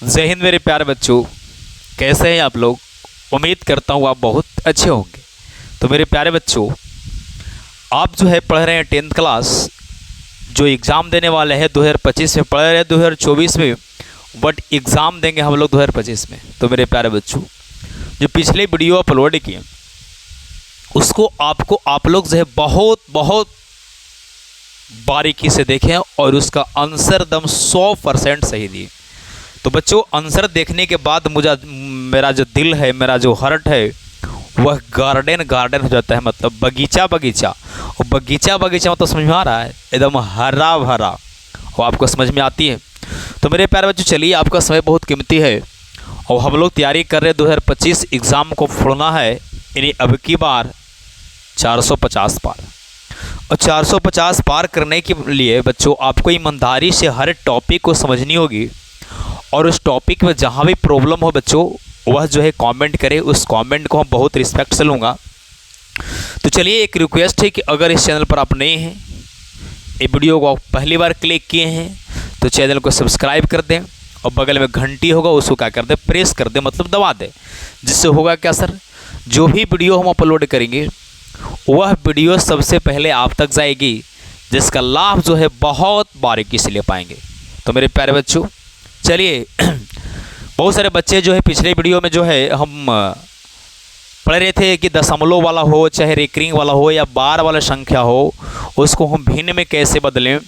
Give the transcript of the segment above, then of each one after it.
जय हिंद मेरे प्यारे बच्चों, कैसे हैं आप लोग। उम्मीद करता हूँ आप बहुत अच्छे होंगे। तो मेरे प्यारे बच्चों, आप जो है पढ़ रहे हैं 10th क्लास, जो एग्ज़ाम देने वाले हैं 2025 में, पढ़ रहे हैं 2024 में, बट एग्ज़ाम देंगे हम लोग 2025 में। तो मेरे प्यारे बच्चों, जो पिछले वीडियो अपलोड किए उसको आप लोग जो है बहुत बारीकी से देखें और उसका आंसर दम 100% सही दिए। तो बच्चों, आंसर देखने के बाद मेरा जो दिल है, मेरा जो हार्ट है, वह गार्डन हो जाता है। मतलब बगीचा और बगीचा मतलब समझ में आ रहा है, एकदम हरा भरा, वो आपको समझ में आती है। तो मेरे प्यारे बच्चों, चलिए, आपका समय बहुत कीमती है और हम लोग तैयारी कर रहे हैं 2025 एग्ज़ाम को फोड़ना है। यानी अब की बार 450 पार, और 450 पार करने के लिए बच्चों आपको ईमानदारी से हर टॉपिक को समझनी होगी, और उस टॉपिक में जहाँ भी प्रॉब्लम हो बच्चों, वह जो है कमेंट करे। उस कमेंट को हम बहुत रिस्पेक्ट से लूँगा। तो चलिए, एक रिक्वेस्ट है कि अगर इस चैनल पर आप नए हैं, ये वीडियो को आप पहली बार क्लिक किए हैं, तो चैनल को सब्सक्राइब कर दें और बगल में घंटी होगा उसको क्या कर दें, प्रेस कर दें, मतलब दबा दें। जिससे होगा क्या सर, जो भी वीडियो हम अपलोड करेंगे वह वीडियो सबसे पहले आप तक जाएगी, जिसका लाभ जो है बहुत बारीकी से ले पाएंगे। तो मेरे प्यारे बच्चों, चलिए, बहुत सारे बच्चे जो है पिछले वीडियो में जो है हम पढ़ रहे थे कि दशमलव वाला हो, चाहे रेकरिंग वाला हो या बार वाला संख्या हो, उसको हम भिन्न में कैसे बदलें।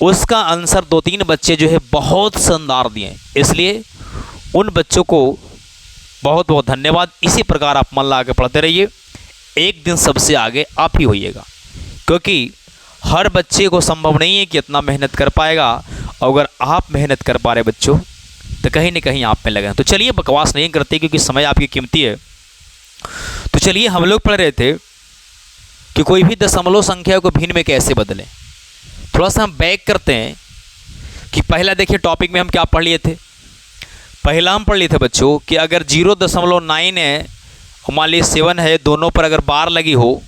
उसका आंसर 2-3 बच्चे जो है बहुत शानदार दिए, इसलिए उन बच्चों को बहुत बहुत धन्यवाद। इसी प्रकार आप मन लगा के पढ़ते रहिए, एक दिन सबसे आगे आप ही होइएगा, क्योंकि हर बच्चे को संभव नहीं है कि इतना मेहनत कर पाएगा। अगर आप मेहनत कर पा रहे बच्चों, तो कहीं ना कहीं आप में लगे। तो चलिए, बकवास नहीं करते क्योंकि समय आपकी कीमती है। तो चलिए, हम लोग पढ़ रहे थे कि कोई भी दशमलव संख्या को भिन्न में कैसे बदलें। थोड़ा सा हम बैक करते हैं कि पहला देखिए टॉपिक में हम क्या पढ़ लिए थे। पहला हम पढ़ लिए थे बच्चों कि अगर 0.9 है, मान लीजिए 7 है, दोनों पर अगर बार लगी हो,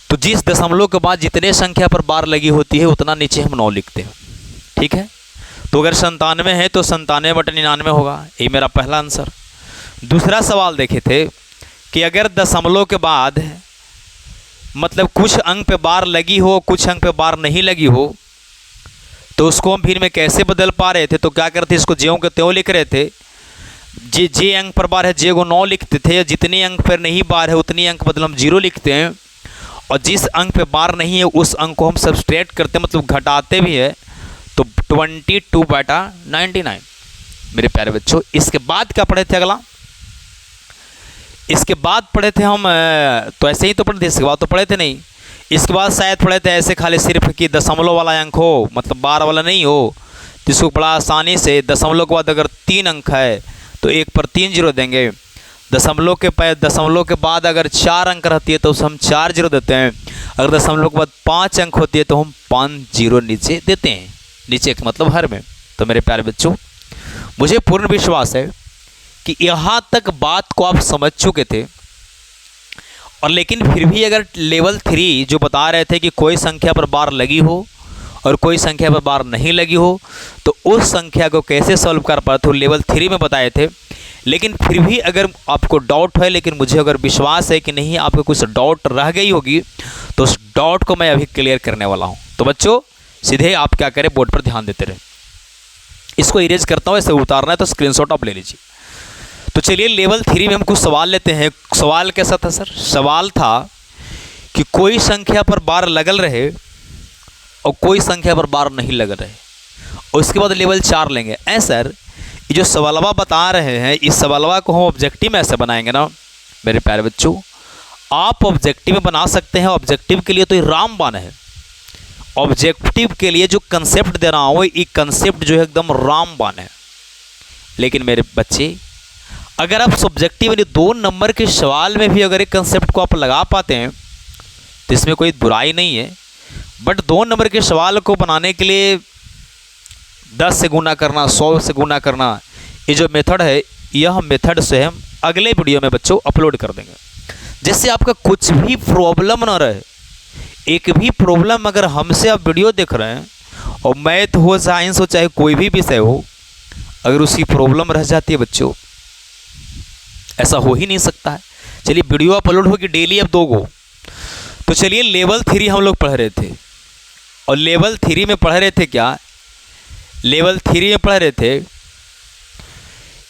तो जिस दशमलव के बाद जितने संख्या पर बार लगी होती है उतना नीचे हम 9 लिखते हैं। ठीक है, तो अगर 97 है तो 97/99 होगा। ये मेरा पहला आंसर। दूसरा सवाल देखे थे कि अगर दशमलव के बाद मतलब कुछ अंक पे बार लगी हो, कुछ अंक पे बार नहीं लगी हो, तो उसको हम भिन्न में कैसे बदल पा रहे थे। तो क्या करते, इसको ज्यों के त्यों लिख रहे थे। जे अंक पर बार है जे को 9 लिखते थे, जितने अंक पर नहीं बार है उतनी अंक बदल हम 0 लिखते हैं, और जिस अंक पे बार नहीं है उस अंक को हम सब्सट्रैक्ट करते हैं, मतलब घटाते भी है। तो 22/99 मेरे प्यारे बच्चों। इसके बाद क्या पढ़े थे अगला, इसके बाद पढ़े थे हम, तो ऐसे ही तो पढ़े थे, इसके बाद तो पढ़े थे नहीं। इसके बाद शायद पढ़े थे ऐसे खाली सिर्फ कि दशमलव वाला अंक हो, मतलब बार वाला नहीं हो, जिसको बड़ा आसानी से दशमलव के बाद अगर 3 अंक है तो 1 पर 3 0 देंगे। दशमलव के बाद अगर 4 अंक रहती है तो हम 4 0 देते हैं। अगर दशमलव के बाद 5 अंक होती है तो हम 5 0 नीचे देते हैं, नीचे का मतलब हर में। तो मेरे प्यारे बच्चों, मुझे पूर्ण विश्वास है कि यहाँ तक बात को आप समझ चुके थे, और लेकिन फिर भी अगर लेवल 3 जो बता रहे थे कि कोई संख्या पर बार लगी हो और कोई संख्या पर बार नहीं लगी हो, तो उस संख्या को कैसे सॉल्व कर पाते हो, लेवल 3 में बताए थे। लेकिन फिर भी अगर आपको डाउट है, लेकिन मुझे अगर विश्वास है कि नहीं आपको कुछ डाउट रह गई होगी, तो उस डाउट को मैं अभी क्लियर करने वाला हूं। तो बच्चों, सीधे आप क्या करें, बोर्ड पर ध्यान देते रहे। इसको इरेज करता हूं, ऐसे उतारना है तो स्क्रीनशॉट आप ले लीजिए। तो चलिए, लेवल 3 में हम कुछ सवाल लेते हैं। सवाल कैसा था सर, सवाल था कि कोई संख्या पर बार लगल रहे और कोई संख्या पर बार नहीं लग रहे, और उसके बाद लेवल 4 लेंगे। सर, ये जो सवालवा बता रहे हैं, इस सवालवा को हम ऑब्जेक्टिव में ऐसे बनाएंगे ना मेरे प्यारे बच्चों। आप ऑब्जेक्टिव में बना सकते हैं, ऑब्जेक्टिव के लिए तो ये रामबाण है। ऑब्जेक्टिव के लिए जो कंसेप्ट दे रहा हूँ, ये कंसेप्ट जो है एकदम रामबाण है। लेकिन मेरे बच्चे, अगर आप सब्जेक्टिव यानी 2 नंबर के सवाल में भी अगर एक कंसेप्ट को आप लगा पाते हैं तो इसमें कोई बुराई नहीं है। बट 2 नंबर के सवाल को बनाने के लिए 10 से गुना करना, 100 से गुना करना, ये जो मेथड है, यह मेथड से हम अगले वीडियो में बच्चों अपलोड कर देंगे, जिससे आपका कुछ भी प्रॉब्लम ना रहे। एक भी प्रॉब्लम अगर हमसे आप वीडियो देख रहे हैं, और मैथ हो, साइंस हो, चाहे कोई भी विषय हो, अगर उसकी प्रॉब्लम रह जाती है बच्चों, ऐसा हो ही नहीं सकता है। चलिए वीडियो अपलोड होगी डेली अब 2 गो। तो चलिए लेवल 3 हम लोग पढ़ रहे थे, और लेवल 3 में पढ़ रहे थे क्या, लेवल 3 में पढ़ रहे थे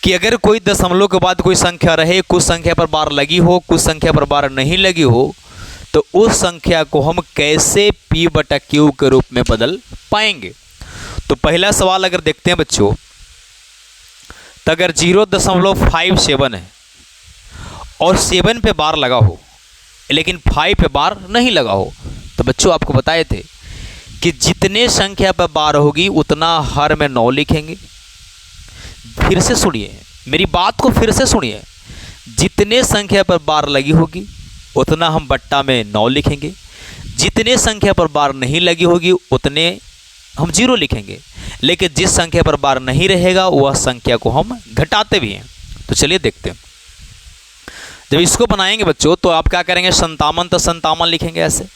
कि अगर कोई दशमलव के बाद कोई संख्या रहे, कुछ संख्या पर बार लगी हो, कुछ संख्या पर बार नहीं लगी हो, तो उस संख्या को हम कैसे P/Q के रूप में बदल पाएंगे। तो पहला सवाल अगर देखते हैं बच्चों, तो अगर 0.57 है और 7 पे बार लगा हो लेकिन 5 पे बार नहीं लगा हो, तो बच्चों आपको बताए थे कि जितने संख्या पर बार होगी उतना हर में 9 लिखेंगे। फिर से सुनिए, मेरी बात को फिर से सुनिए, जितने संख्या पर बार लगी होगी उतना हम बट्टा में 9 लिखेंगे, जितने संख्या पर बार नहीं लगी होगी उतने हम 0 लिखेंगे, लेकिन जिस संख्या पर बार नहीं रहेगा वह संख्या को हम घटाते भी हैं। तो चलिए देखते हैं। जब इसको बनाएंगे बच्चों तो आप क्या करेंगे, 57 तो 57 लिखेंगे ऐसे।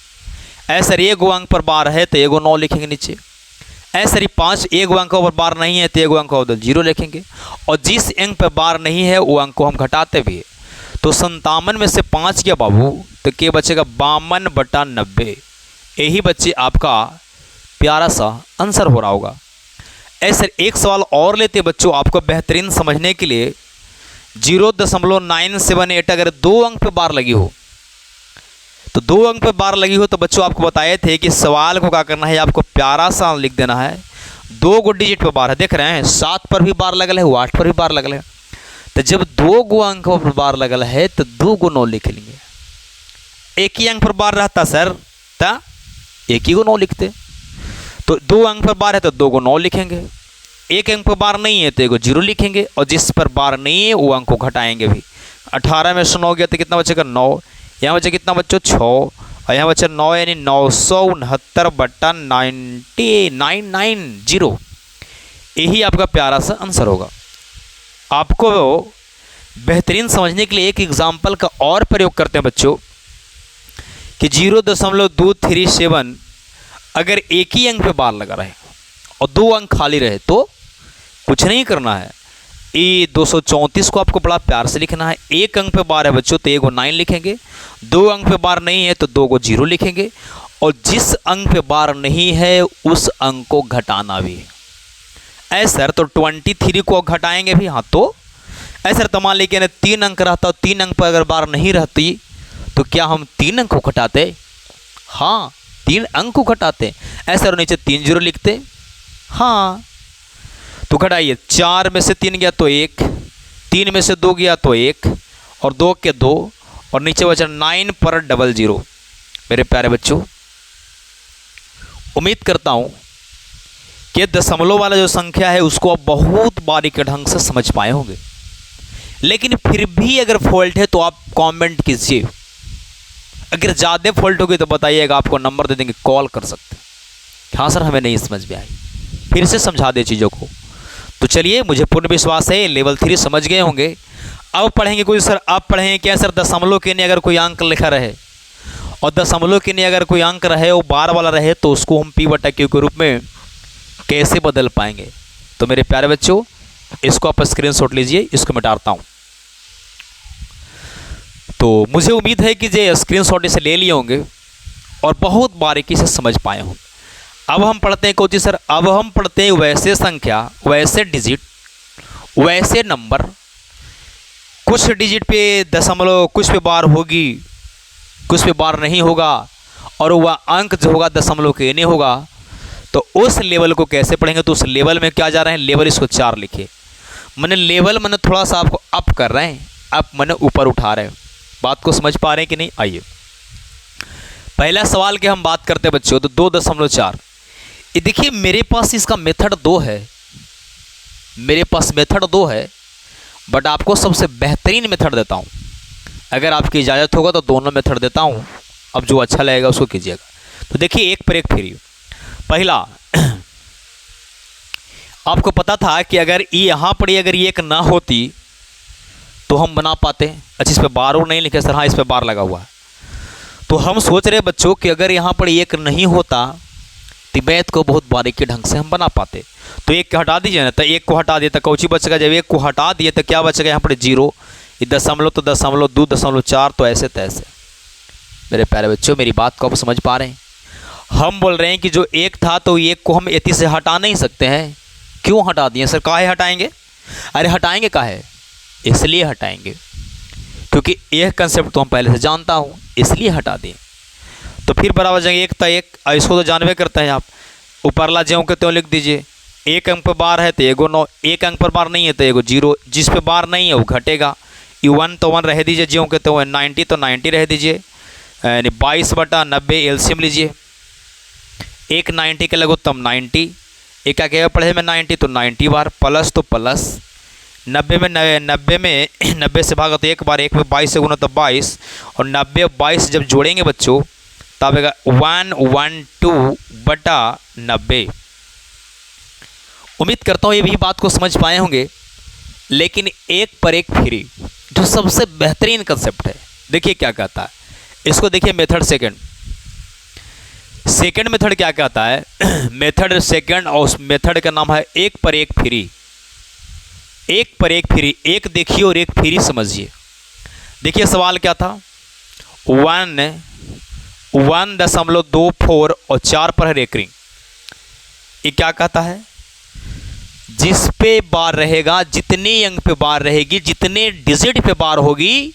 ऐसे 1 अंक पर बार है तो 1 9 लिखेंगे नीचे। ऐसे 5 1 अंक पर बार नहीं है तो 1 अंक पर 0 लिखेंगे, और जिस अंक पर बार नहीं है वो अंक को हम घटाते भी है। तो 57 में से 5 गया बाबू, तो क्या बचेगा 52/90। यही बच्चे आपका प्यारा सा आंसर हो रहा होगा। ऐसे एक सवाल और लेते हैं बच्चों आपको बेहतरीन समझने के लिए। 0.978 अगर 2 अंक पे बार लगी हो, तो 2 अंक पे बार लगी हो तो बच्चों आपको बताए थे कि सवाल को क्या करना है, आपको प्यारा सा लिख देना है। 2 गो डिजिट पे बार है, देख रहे हैं 7 पर भी बार लगल है, 8 पर भी बार लगल है। तो जब 2 गो अंक पर बार लगल है तो 2 गो 9 लिख लेंगे। एक ही अंक पर बार रहता सर तो एक ही गो 9 लिखते। तो 2 अंक पर बार है तो 2 गो 9 लिखेंगे, एक अंक पर बार नहीं है तो 1 0 लिखेंगे, और जिस पर बार नहीं है वो अंक को घटाएंगे भी। 18 में से 9 गया तो कितना बचेगा 9, यहाँ बचे कितना बच्चों 6, और यहाँ बचे 9 यानी 969/9990। यही आपका प्यारा सा आंसर होगा। आपको बेहतरीन समझने के लिए एक एग्जाम्पल का और प्रयोग करते हैं बच्चों कि 0.237 अगर एक ही अंक पे बार लगा रहे और 2 अंक खाली रहे तो कुछ नहीं करना है। ये 234 को आपको बड़ा प्यार से लिखना है। एक अंक पे बार है बच्चों तो 1 को 9 लिखेंगे, 2 अंक पे बार नहीं है तो 2 को 0 लिखेंगे, और जिस अंक पे बार नहीं है उस अंक को घटाना भी है। ऐसा तो 23 को घटाएंगे भी, हाँ तो ऐसा तो मान लीजिए 3 अंक रहता, 3 अंक पर अगर बार नहीं रहती तो क्या हम 3 अंक को घटाते, हाँ 3 अंक को घटाते। ऐसा नीचे 3 0 लिखते, हाँ तो घटाइए 4 में से 3 गया तो 1, 3 में से 2 गया तो 1, और 2 के 2, और नीचे बचा 9 पर 00। मेरे प्यारे बच्चों उम्मीद करता हूं कि दशमलव वाला जो संख्या है उसको आप बहुत बारीकी ढंग से समझ पाए होंगे, लेकिन फिर भी अगर फॉल्ट है तो आप कमेंट कीजिए। अगर ज़्यादा फॉल्ट होगी तो बताइएगा, आपको नंबर दे देंगे, कॉल कर सकते हैं। हाँ सर हमें नहीं समझ में आई, फिर से समझा दे चीज़ों को। तो चलिए मुझे पूर्ण विश्वास है लेवल 3 समझ गए होंगे। अब पढ़ेंगे कुछ सर, अब पढ़ेंगे क्या सर, दशमलव के नहीं अगर कोई अंक लिखा रहे और दशमलव के नहीं अगर कोई अंक रहे वो बार वाला रहे तो उसको हम P/Q के रूप में कैसे बदल पाएंगे। तो मेरे प्यारे बच्चों इसको आप स्क्रीनशॉट लीजिए, इसको मिटाता हूँ। तो मुझे उम्मीद है कि जो स्क्रीनशॉट इसे ले लिए होंगे और बहुत बारीकी से समझ पाए होंगे। अब हम पढ़ते हैं कोची सर, अब हम पढ़ते हैं वैसे संख्या, वैसे डिजिट, वैसे नंबर, कुछ डिजिट पे दशमलव कुछ पे बार होगी, कुछ पे बार नहीं होगा, और वह अंक जो होगा दशमलव के नहीं होगा। तो उस लेवल को कैसे पढ़ेंगे, तो उस लेवल में क्या जा रहे हैं, लेवल इसको 4 लिखिए। मैंने लेवल मैंने थोड़ा सा आपको अप कर रहे हैं, अब मैंने ऊपर उठा रहे हैं। बात को समझ पा रहे हैं कि नहीं। आइए पहला सवाल की हम बात करते हैं बच्चों, तो 2.4। ये देखिए मेरे पास इसका मेथड 2 है, मेरे पास मेथड 2 है, बट आपको सबसे बेहतरीन मेथड देता हूँ। अगर आपकी इजाज़त होगा तो दोनों मेथड देता हूँ, अब जो अच्छा लगेगा उसको कीजिएगा। तो देखिए एक पर एक फ्री। पहला आपको पता था कि अगर यहाँ पर अगर ये एक ना होती तो हम बना पाते। अच्छा इस पर बार और नहीं लिखे सर, हाँ इस पर बार लगा हुआ है। तो हम सोच रहे बच्चों कि अगर यहाँ पर एक नहीं होता तो मैथ को बहुत बारीकी ढंग से हम बना पाते। तो एक हटा दीजिए ना, तो एक को हटा दिए तो कौची बचेगा, जब एक को हटा दिए तो क्या बचेगा यहाँ पर 0, ये दशमलव तो दशमलव 2.4, तो ऐसे तैसे। मेरे प्यारे बच्चों मेरी बात को आप समझ पा रहे हैं? हम बोल रहे हैं कि जो एक था तो एक को हम इति से हटा नहीं सकते हैं। क्यों हटा दिए सर? काहे हटाएंगे? अरे हटाएंगे काहे? इसलिए हटाएंगे क्योंकि यह कंसेप्ट तो हम पहले से जानता हूँ, इसलिए हटा दिए। तो फिर बराबर जाएंगे, एक था एक, इसको तो जानवे करते हैं आप। ऊपरला ज्यों के त्यों लिख दीजिए। एक अंक पर बार है तो एगो 9, एक अंक पर बार नहीं है तो एगो 0, जिस पे बार नहीं है वो घटेगा। ये 1 तो 1 रह दीजिए, ज्यों के त्यों। 90 तो 90 रह दीजिए, यानी 22/90 एलसीएम लीजिए। एक 90 के लघुत्तम 90, एक का क्या पढ़े में 90 तो 90 बार, प्लस तो प्लस 90 में 90 से भागा तो एक बार, एक में 22 से गुना तो 22, और 90 और 22 जब जोड़ेंगे बच्चों तब आएगा 112/90। उम्मीद करता हूँ ये भी बात को समझ पाए होंगे। लेकिन एक पर एक फ्री जो सबसे बेहतरीन कंसेप्ट है, देखिए क्या कहता है इसको। देखिए मेथड सेकंड मेथड क्या कहता है? मेथड सेकंड, और उस मेथड का नाम है एक पर एक फ्री। एक पर एक फ्री, एक देखिए और एक फ्री समझिए। देखिए सवाल क्या था, 1.24 और 4 पर है रेकरिंग। ये क्या कहता है? जिस पे बार रहेगा, जितने अंक पे बार रहेगी, जितने डिजिट पे बार होगी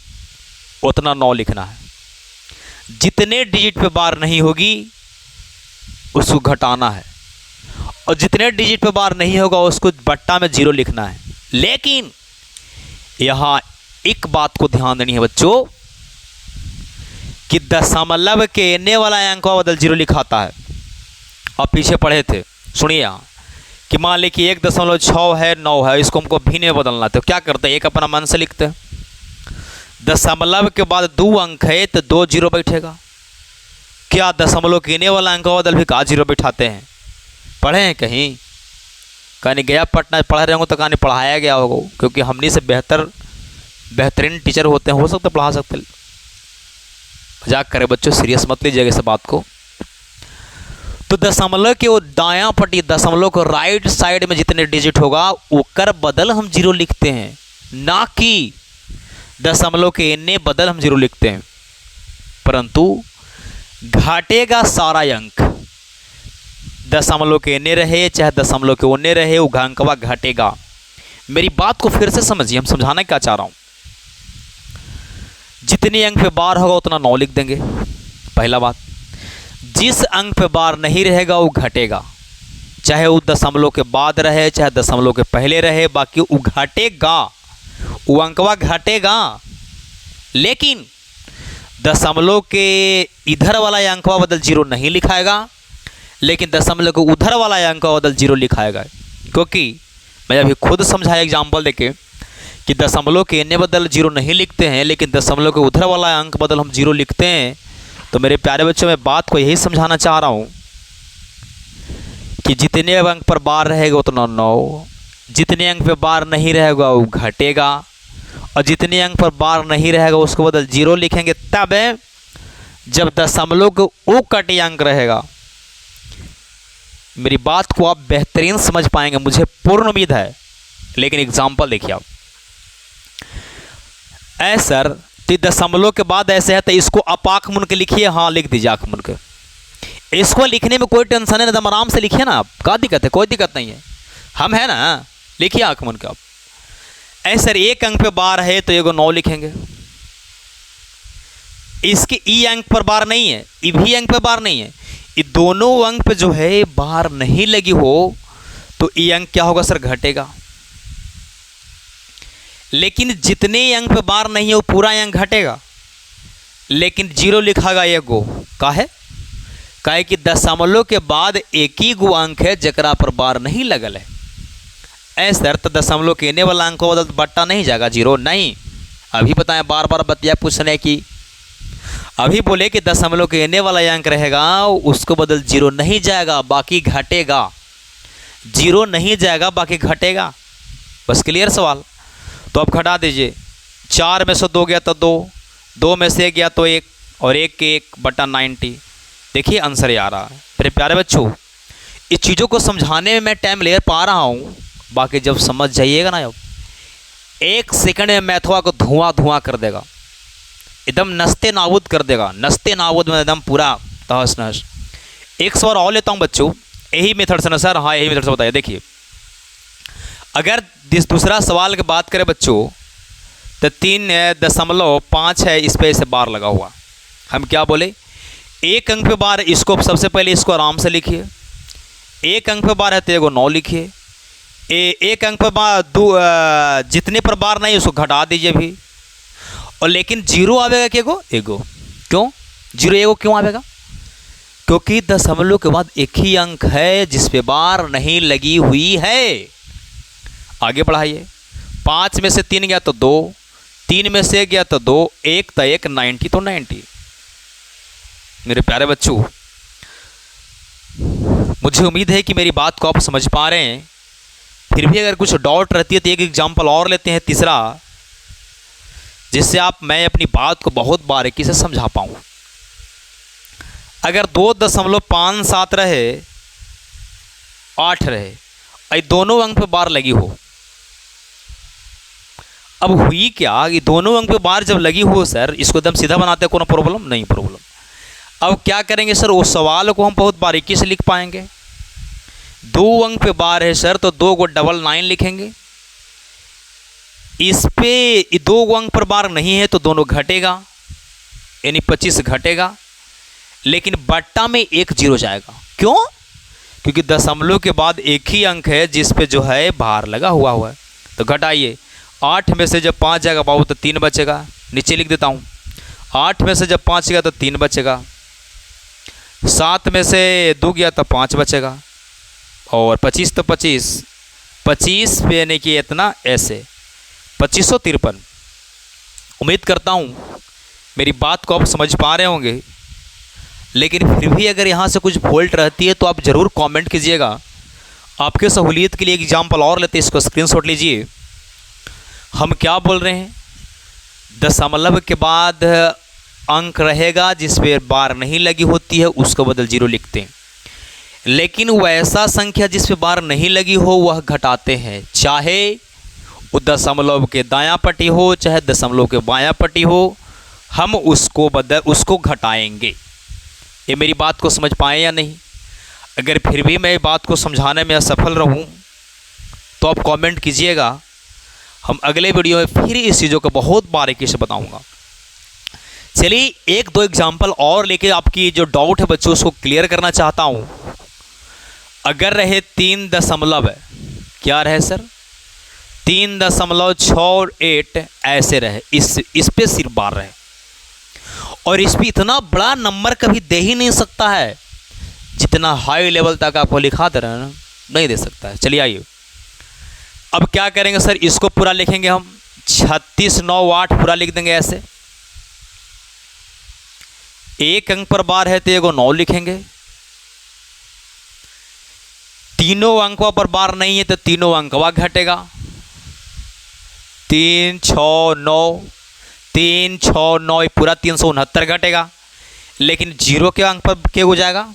उतना 9 लिखना है। जितने डिजिट पे बार नहीं होगी उसको घटाना है, और जितने डिजिट पे बार नहीं होगा उसको बट्टा में 0 लिखना है। लेकिन यहां एक बात को ध्यान देनी है बच्चों कि दशमलव के ने वाला अंक का बदल 0 लिखाता है। आप पीछे पढ़े थे, सुनिए यहां कि मान ली कि 1.6 है, 9 है, इसको हमको भी में बदलना है तो क्या करते हैं? एक अपना मन से लिखते हैं। दशमलव के बाद 2 अंक है तो 2 0 बैठेगा। क्या दशमलव गिने वाला अंक बदल भी का 0 बैठाते हैं? पढ़े हैं कहीं? कहीं गया पटना पढ़ रहे होंगे तो कहीं पढ़ाया गया होगा, क्योंकि हमने से बेहतरीन टीचर होते हैं, हो सकता पढ़ा सकते। मजाक करे बच्चों, सीरियस मत लीजिएगा इस बात को। तो दशमलव के वो दायां पट्टी, दशमलव को राइट साइड में जितने डिजिट होगा उकर बदल हम 0 लिखते हैं, ना कि दशमलव के ने बदल हम 0 लिखते हैं। परंतु घाटेगा सारा अंक, दशमलव के ने रहे चाहे दशमलव के ओने रहे, वो अंकवा घटेगा। मेरी बात को फिर से समझिए, हम समझाना क्या चाह रहा हूं। जितने अंक पे बार होगा उतना 9 लिख देंगे, पहला बात। जिस अंक पे बार नहीं रहेगा वो घटेगा, चाहे वो दशमलव के बाद रहे चाहे दशमलव के पहले रहे, बाकी वो घटेगा, वो अंकवा घटेगा। लेकिन दशमलव के इधर वाला अंकवा बदल 0 नहीं लिखाएगा, लेकिन दशमलव के उधर वाला अंकवा बदल 0 लिखाएगा। क्योंकि मैं अभी खुद समझाया एग्जाम्पल देके कि दशमलव के ने बदल 0 नहीं लिखते हैं, लेकिन दशमलव के उधर वाला अंक बदल हम 0 लिखते हैं। तो मेरे प्यारे बच्चों, मैं बात को यही समझाना चाह रहा हूं कि जितने अंक पर बार रहेगा उतना 9, जितने अंक पे बार नहीं रहेगा वो घटेगा, और जितने अंक पर बार नहीं रहेगा उसको बदल 0 लिखेंगे तब जब दशमलव के वो कटी अंक रहेगा। मेरी बात को आप बेहतरीन समझ पाएंगे, मुझे पूर्ण उम्मीद है। लेकिन एग्जाम्पल देखिए आप, सर तो दशमलव के बाद ऐसे है तो इसको आप आंख मुन के लिखिए। हाँ लिख दीजिए आंख मुन के, इसको लिखने में कोई टेंशन है, एकदम आराम से लिखिए ना आप, क्या दिक्कत है? कोई दिक्कत नहीं है, हम है ना, लिखिए आंख मुन के आप। सर एक अंक पे बार है तो एगो 9 लिखेंगे। इसके ई अंक पर बार नहीं है, ई भी अंक पे बार नहीं है, ये दोनों अंक पे जो है बार नहीं लगी हो तो ई अंक क्या होगा सर? घटेगा। लेकिन जितने अंक पे बार नहीं है वो पूरा अंक घटेगा, लेकिन 0 लिखागा एगो। काहे कि दशमलव के बाद एक ही गो अंक है जकरा पर बार नहीं लगल है। सर तो दशमलव के ने वाला अंक बदल बट्टा नहीं जाएगा 0? नहीं, अभी बताएं, बार बार बतिया पूछने की। अभी बोले कि दशमलव के ने वाला अंक रहेगा उसको बदल 0 नहीं जाएगा, बाकी घटेगा। 0 नहीं जाएगा, बाकी घटेगा। बस क्लियर सवाल? तो अब घटा दीजिए, 4 में से 2 गया तो 2, 2 में से 1 गया तो 1, और 1 के 1/90। देखिए आंसर आ रहा है। मेरे प्यारे बच्चों, इस चीज़ों को समझाने में मैं टाइम ले पा रहा हूँ, बाकी जब समझ जाइएगा ना, अब 1 सेकंड में मैथवा को धुआं धुआं कर देगा, एकदम नस्ते नाबूद कर देगा, नस्ते नाबूद में एकदम पूरा तहस नहस। एक सवाल और लेता हूँ बच्चों, यही मेथड से ना सर? हाँ, यही मेथड से बताइए। देखिए, अगर दूसरा सवाल की बात करें बच्चों, तो 3.5 है, इस पे से बार लगा हुआ। हम क्या बोले, 1 अंक पे बार, इसको सबसे पहले इसको आराम से लिखिए। 1 अंक पे बार है तो एगो 9 लिखिए। 1 अंक पे बार जितने पर बार नहीं उसको घटा दीजिए भी, और लेकिन 0 आवेगा कि एगो क्यों 0 एगो क्यों आवेगा? क्योंकि दशमलव के बाद एक ही अंक है जिस पे बार नहीं लगी हुई है। आगे बढ़ाइए। 5 में से 3 गया तो 2, 3 में से गया तो 2, 1 तो 1, 90 तो 90। मेरे प्यारे बच्चों, मुझे उम्मीद है कि मेरी बात को आप समझ पा रहे हैं। फिर भी अगर कुछ डाउट रहती है तो एक एग्जाम्पल और लेते हैं, तीसरा, जिससे मैं अपनी बात को बहुत बारीकी से समझा पाऊँ। अगर 2.57 रहे, 8 रहे, और दोनों अंक पे बार लगी हो, अब हुई क्या, ये दोनों अंक पे बार जब लगी हो सर, इसको एकदम सीधा बनाते हैं, कोनो प्रॉब्लम नहीं? प्रॉब्लम। अब क्या करेंगे सर, उस सवाल को हम बहुत बारीकी से लिख पाएंगे। 2 अंक पे बार है सर, तो 2 को 99 लिखेंगे। इस पे 2 अंक पर बार नहीं है तो दोनों घटेगा, यानी 25 घटेगा, लेकिन बट्टा में 1 0 जाएगा। क्यों? क्योंकि दशमलव के बाद एक ही अंक है जिस पे जो है बार लगा हुआ है। तो घटाइए, 8 में से जब 5 जाएगा बाबू तो 3 बचेगा। नीचे लिख देता हूँ, 8 में से जब 5 गया तो 3 बचेगा, 7 में से 2 गया तो 5 बचेगा, और 25 तो 25 पे यानी कि इतना ऐसे 2553। उम्मीद करता हूँ मेरी बात को आप समझ पा रहे होंगे, लेकिन फिर भी अगर यहाँ से कुछ फॉल्ट रहती है तो आप ज़रूर कमेंट कीजिएगा। आपके सहूलियत के लिए एग्जाम्पल और लेते हैं, इसको स्क्रीनशॉट लीजिए। हम क्या बोल रहे हैं, दशमलव के बाद अंक रहेगा जिस पे बार नहीं लगी होती है, उसको बदल 0 लिखते हैं। लेकिन वैसा संख्या जिस पे बार नहीं लगी हो वह घटाते हैं, चाहे वो दशमलव के दायां पट्टी हो चाहे दशमलव के बायां पट्टी हो, हम उसको घटाएंगे। ये मेरी बात को समझ पाए या नहीं? अगर फिर भी मैं बात को समझाने में असफल रहूं तो आप कमेंट कीजिएगा। हम अगले वीडियो में फिर इस चीज़ों को बहुत बारीकी से बताऊंगा। चलिए 1-2 एग्जाम्पल और लेके आपकी जो डाउट है बच्चों उसको क्लियर करना चाहता हूं। अगर रहे 3 दशमलव, क्या रहे सर, 3.68 ऐसे रहे, इस पे सिर्फ बार रहे, और इस पे इतना बड़ा नंबर कभी दे ही नहीं सकता है जितना हाई लेवल तक आपको लिखा दे रहे हैं ना, नहीं दे सकता है। चलिए आइए, अब क्या करेंगे सर, इसको पूरा लिखेंगे हम, 36 9 8 पूरा लिख देंगे ऐसे। 1 अंक पर बार है तो एगो 9 लिखेंगे। तीनों अंकों पर बार नहीं है तो तीनों अंकवा घटेगा, 3 6 9, 3 6 9 पूरा 369 घटेगा। लेकिन 0 के अंक पर क्या हो जाएगा,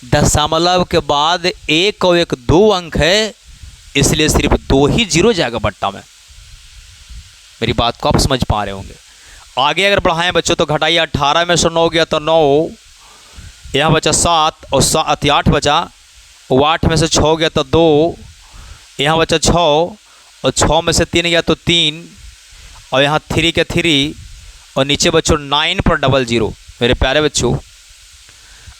दशमलव के बाद 1 और 1 2 अंक है, इसलिए सिर्फ 2 ही 0 जाएगा बट्टा में। मेरी बात को आप समझ पा रहे होंगे। आगे अगर बढ़ाएं बच्चों तो घटाइए, 18 में से 9 गया तो 9, यहाँ बचा 7 और 7 8 बचा, 8 में से 6 गया तो 2, यहाँ बचा 6 और 6 में से 3 गया तो 3, और यहाँ 3 के 3, और नीचे बच्चों 9 पर 00। मेरे प्यारे बच्चों,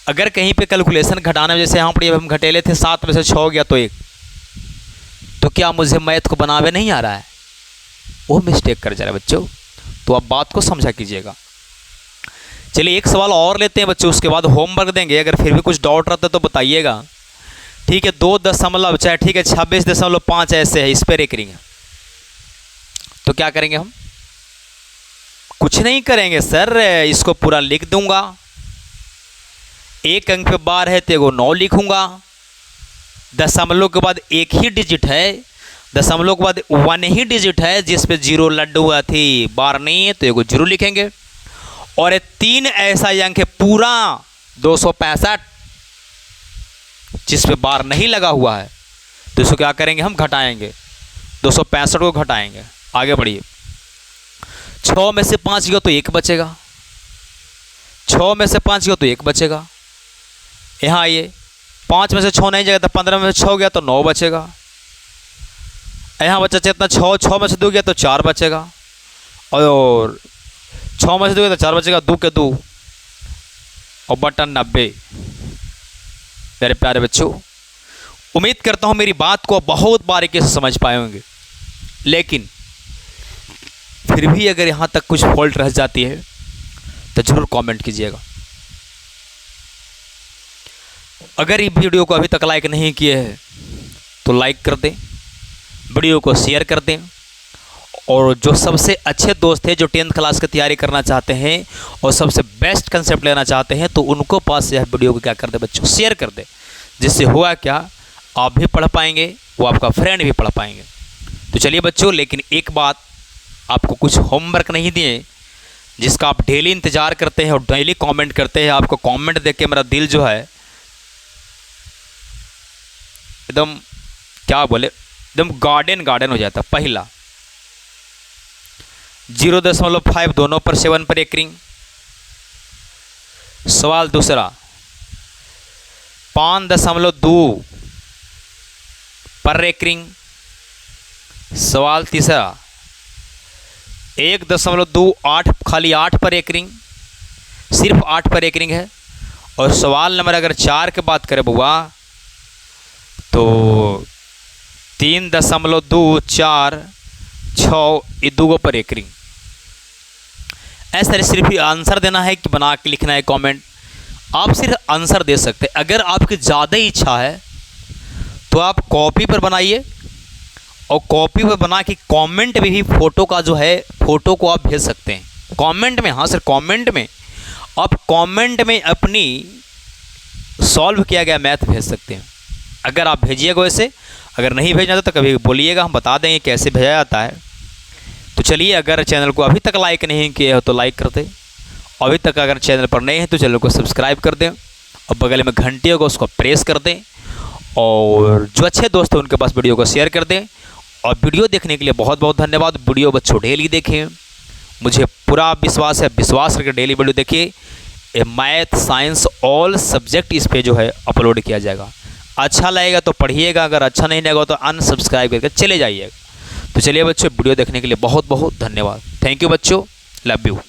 अगर कहीं पे कैलकुलेशन घटाना, जैसे यहाँ पर हम घटेले थे 7 में से 6 गया तो 1, तो क्या मुझे मैथ को बनावे नहीं आ रहा है, वो मिस्टेक कर जा रहा है बच्चों। तो आप बात को समझा कीजिएगा। चलिए एक सवाल और लेते हैं बच्चों, उसके बाद होमवर्क देंगे। अगर फिर भी कुछ डाउट रहता है तो बताइएगा, ठीक है। 2 दशमलव चाहे ठीक है 26.5 ऐसे है, इस पर एक करेंगे तो क्या करेंगे हम, कुछ नहीं करेंगे सर, इसको पूरा लिख दूंगा। 1 अंक पे बार है तो एगो 9 लिखूंगा। दशमलव के बाद एक ही डिजिट है, दशमलव के बाद 1 ही डिजिट है जिस पे 0 लड्डू थी, बार नहीं है तो एगो 0 लिखेंगे। और 3 ऐसा अंक है पूरा 265, जिस पे बार नहीं लगा हुआ है तो इसको क्या करेंगे, हम घटाएंगे, 265 को घटाएंगे। आगे बढ़िए, 6 में से 5 गया तो 1 बचेगा, 6 में से 5 गया तो 1 बचेगा। यहाँ आइए, 5 में से 6 नहीं जाएगा तो 15 में से 6 गया तो 9 बचेगा। यहाँ बचा कितना, 6 में से 2 गया तो 4 बचेगा, और 6 में से 2 गया तो 4 बचेगा, 2 के 2 और बटन 90। मेरे प्यारे बच्चों, उम्मीद करता हूँ मेरी बात को बहुत बारीकी से समझ पाए होंगे, लेकिन फिर भी अगर यहाँ तक कुछ फॉल्ट रह जाती है तो जरूर कमेंट कीजिएगा। अगर ये वीडियो को अभी तक लाइक नहीं किए हैं तो लाइक कर दें, वीडियो को शेयर कर दें, और जो सबसे अच्छे दोस्त हैं जो 10th क्लास की तैयारी करना चाहते हैं और सबसे बेस्ट कंसेप्ट लेना चाहते हैं तो उनको पास यह वीडियो को क्या कर दे बच्चों, शेयर कर दे। जिससे हुआ क्या, आप भी पढ़ पाएंगे, वो आपका फ्रेंड भी पढ़ पाएंगे। तो चलिए बच्चों, लेकिन एक बात, आपको कुछ होमवर्क नहीं दिए जिसका आप डेली इंतज़ार करते हैं और डेली कमेंट करते हैं। आपको कमेंट देख के मेरा दिल जो है एकदम क्या बोले, एकदम गार्डन हो जाता। पहला 0.5 दोनों पर 7 पर एक रिंग। सवाल दूसरा 5.2 पर एक रिंग। सवाल तीसरा 1.28 खाली 8 पर एक रिंग, सिर्फ 8 पर एक रिंग है। और सवाल नंबर अगर 4 की बात करें बुआ तो 3.246 ये 2 पर एक रिंग। ऐसा सिर्फ ही आंसर देना है कि बना के लिखना है कमेंट। आप सिर्फ आंसर दे सकते हैं। अगर आपकी ज़्यादा इच्छा है तो आप कॉपी पर बनाइए, और कॉपी पर बना के कमेंट में भी फ़ोटो का जो है फ़ोटो को आप भेज सकते हैं कमेंट में। हाँ सर, कमेंट में आप कमेंट में अपनी सॉल्व किया गया मैथ भेज सकते हैं। अगर आप भेजिएगा वैसे, अगर नहीं भेजना तो कभी बोलिएगा, हम बता देंगे कैसे भेजा जाता है। तो चलिए, अगर चैनल को अभी तक लाइक नहीं किए हो तो लाइक कर दें, अभी तक अगर चैनल पर नए हैं तो चैनल को सब्सक्राइब कर दें, और बगल में घंटी होगा उसको प्रेस कर दें, और जो अच्छे दोस्त हैं उनके पास वीडियो को शेयर कर दें। और वीडियो देखने के लिए बहुत बहुत धन्यवाद। वीडियो बच्चों डेली देखें, मुझे पूरा विश्वास है, विश्वास करके डेली वीडियो देखिए। मैथ साइंस ऑल सब्जेक्ट इस पे जो है अपलोड किया जाएगा। अच्छा लगेगा तो पढ़िएगा, अगर अच्छा नहीं लगेगा तो अनसब्सक्राइब करके चले जाइएगा। तो चलिए बच्चों, वीडियो देखने के लिए बहुत बहुत धन्यवाद। थैंक यू बच्चों, लव यू।